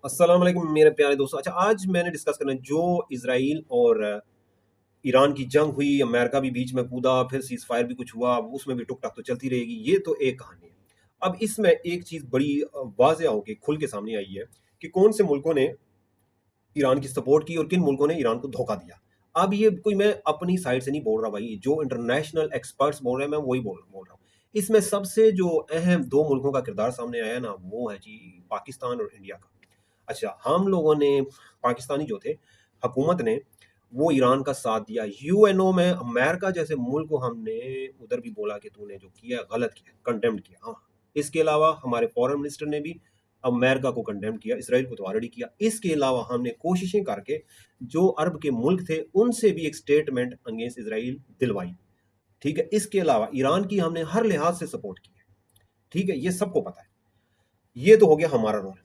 अस्सलाम वालेकुम मेरे प्यारे दोस्तों। अच्छा, आज मैंने डिस्कस करना है जो इज़राइल और ईरान की जंग हुई, अमेरिका भी बीच में कूदा, फिर सीज़ फायर भी कुछ हुआ, उसमें भी टुक-टाक तो चलती रहेगी। ये तो एक कहानी है। अब इसमें एक चीज़ बड़ी वाज़िया होके खुल के सामने आई है कि कौन से मुल्कों ने ईरान की सपोर्ट की और किन मुल्कों ने ईरान को धोखा दिया। अब ये कोई मैं अपनी साइड से नहीं बोल रहा भाई, जो इंटरनेशनल एक्सपर्ट्स बोल रहे हैं मैं वही बोल रहा हूँ। इसमें सबसे जो अहम 2 मुल्कों का किरदार सामने आया ना, वो है जी पाकिस्तान और इंडिया का। अच्छा, हम लोगों ने पाकिस्तानी जो थे, हुकूमत ने वो ईरान का साथ दिया। यूएनओ में अमेरिका जैसे मुल्क को हमने उधर भी बोला कि तूने जो किया गलत किया, कंडेम्ड किया। हाँ, इसके अलावा हमारे फॉरेन मिनिस्टर ने भी अमेरिका को कंडेम किया, इसराइल को तो ऑलरेडी किया। इसके अलावा हमने कोशिशें करके जो अरब के मुल्क थे, उनसे भी एक स्टेटमेंट अगेंस्ट इसराइल दिलवाई। ठीक है? इसके अलावा ईरान की हमने हर लिहाज से सपोर्ट की है। ठीक है? ये सबको पता है। ये तो हो गया हमारा रोल।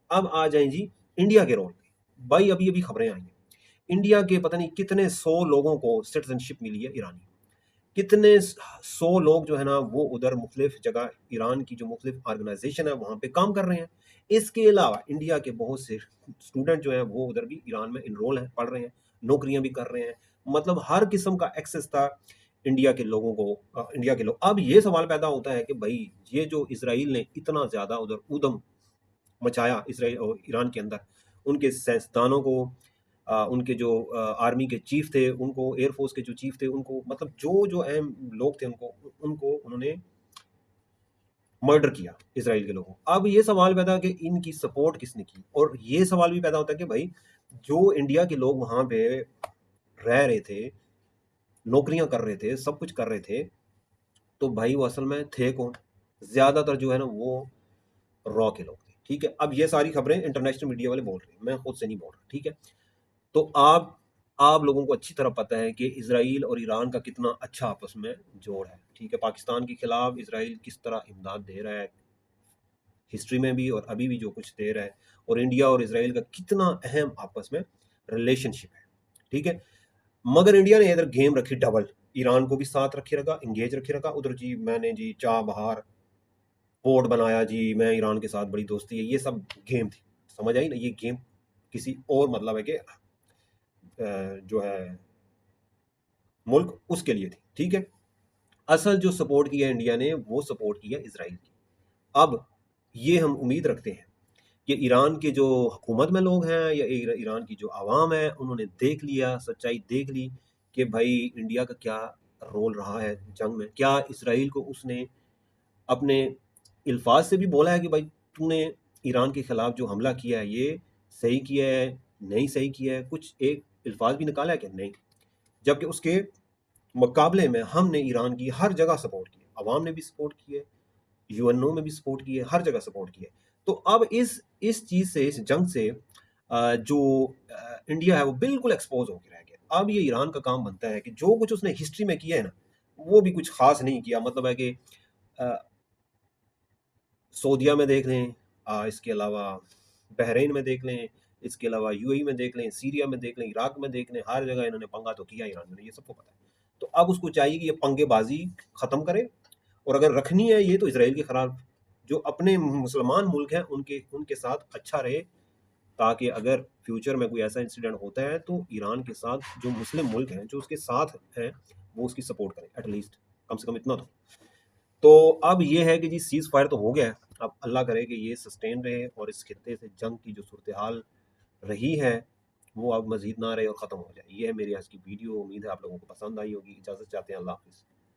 अब आ जाएँ जी इंडिया के रोल पे। भाई अभी-अभी खबरें आई हैं। इंडिया के पता नहीं कितने 100 लोगों को सिटीज़नशिप मिली है ईरानी। कितने 100 लोग जो है ना वो उधर मुख्तलिफ जगह ईरान की जो मुख्तलिफ ऑर्गेनाइज़ेशन है वहाँ पे काम कर रहे हैं। इसके अलावा इंडिया के बहुत से स्टूडेंट जो हैं वो उधर भी ईरान में एनरोल हैं, पढ़ रहे हैं, नौकरियाँ भी कर रहे हैं। मतलब हर किस्म का एक्सेस था इंडिया के लोगों को इंडिया के लोग अब ये सवाल पैदा होता है कि भई ये जो इज़राइल ने इतना ज़्यादा उधर ऊधम मचाया इसराइल और ईरान के अंदर, उनके साइंसदानों को उनके जो आर्मी के चीफ थे, उनको एयर फ़ोर्स के जो चीफ थे, उनको मतलब जो अहम लोग थे उनको उन्होंने मर्डर किया इज़राइल के लोगों को। अब ये सवाल पैदा कि इनकी सपोर्ट किसने की? और ये सवाल भी पैदा होता है कि भई जो इंडिया के लोग वहाँ पे रह रहे थे, नौकरियाँ कर रहे थे, सब कुछ कर रहे थे, तो भाई वो असल में थे कौन? ज़्यादातर जो है ना वो रॉ के लोग थे, ठीक है? अब ये सारी खबरें इंटरनेशनल मीडिया वाले बोल रहे हैं, मैं खुद से नहीं बोल रहा, ठीक है? तो आप लोगों को अच्छी तरह पता है कि इज़राइल और ईरान का कितना अच्छा आपस में जोड़ है, ठीक है? पाकिस्तान के खिलाफ इज़राइल किस तरह इमदाद दे रहा है, हिस्ट्री में भी और अभी भी जो कुछ दे रहा है और इंडिया और इज़राइल का कितना अहम आपस में रिलेशनशिप है, ठीक है? मगर इंडिया ने इधर गेम रखी डबल, ईरान को भी साथ रखे रखा, एंगेज रखे रखा, उधर जी मैंने जी चाबहार पोर्ट बनाया जी, मैं ईरान के साथ बड़ी दोस्ती है, ये सब गेम थी। समझ आई ना? ये गेम किसी और मतलब है कि जो है मुल्क उसके लिए थी, ठीक है? असल जो सपोर्ट किया इंडिया ने वो सपोर्ट किया इज़राइल की। अब ये हम उम्मीद रखते हैं कि ईरान के जो हुकूमत में लोग हैं या ईरान की जो आवाम है उन्होंने देख लिया, सच्चाई देख ली कि भाई इंडिया का क्या रोल रहा है जंग में। क्या इज़राइल को उसने अपने अल्फाज से भी बोला है कि भाई तूने ईरान के खिलाफ जो हमला किया है ये सही किया है, नहीं सही किया है, कुछ एक अल्फाज भी निकाला है कि नहीं। जबकि उसके मुकाबले में हमने ईरान की हर जगह सपोर्ट की है, अवाम ने भी सपोर्ट की है, यूएनओ में भी सपोर्ट की है, हर जगह सपोर्ट की है। तो अब इस चीज़ से, इस जंग से जो इंडिया है वो बिल्कुल एक्सपोज होके रह गया। अब ये ईरान का काम बनता है कि जो कुछ उसने हिस्ट्री में किया है ना, वो भी कुछ खास नहीं किया। मतलब है कि अ, सऊदीया में देख लें, इसके अलावा बहरीन में देख लें, इसके अलावा यूएई में देख लें, सीरिया में देख लें, इराक में देख लें, हर जगह इन्होंने पंगा तो किया ईरान ने, ये सबको पता है। तो अब उसको चाहिए कि ये पंगेबाज़ी ख़त्म करे और अगर रखनी है ये तो इज़राइल के खिलाफ जो अपने मुसलमान मुल्क हैं उनके उनके साथ अच्छा रहे, ताकि अगर फ्यूचर में कोई ऐसा इंसिडेंट होता है तो ईरान के साथ जो मुस्लिम मुल्क हैं, जो उसके साथ हैं, वो उसकी सपोर्ट करें एट लीस्ट, कम से कम इतना तो अब ये है कि जी सीज़ फायर तो हो गया है, अब अल्लाह करे कि ये सस्टेन रहे और इस खित्ते से जंग की जो सूरत-ए-हाल रही है, वो अब मज़ीद ना रहे और ख़त्म हो जाए। ये है मेरी आज की वीडियो, उम्मीद है आप लोगों को पसंद आई होगी। इजाज़त चाहते हैं, अल्लाह हाफ़िज़।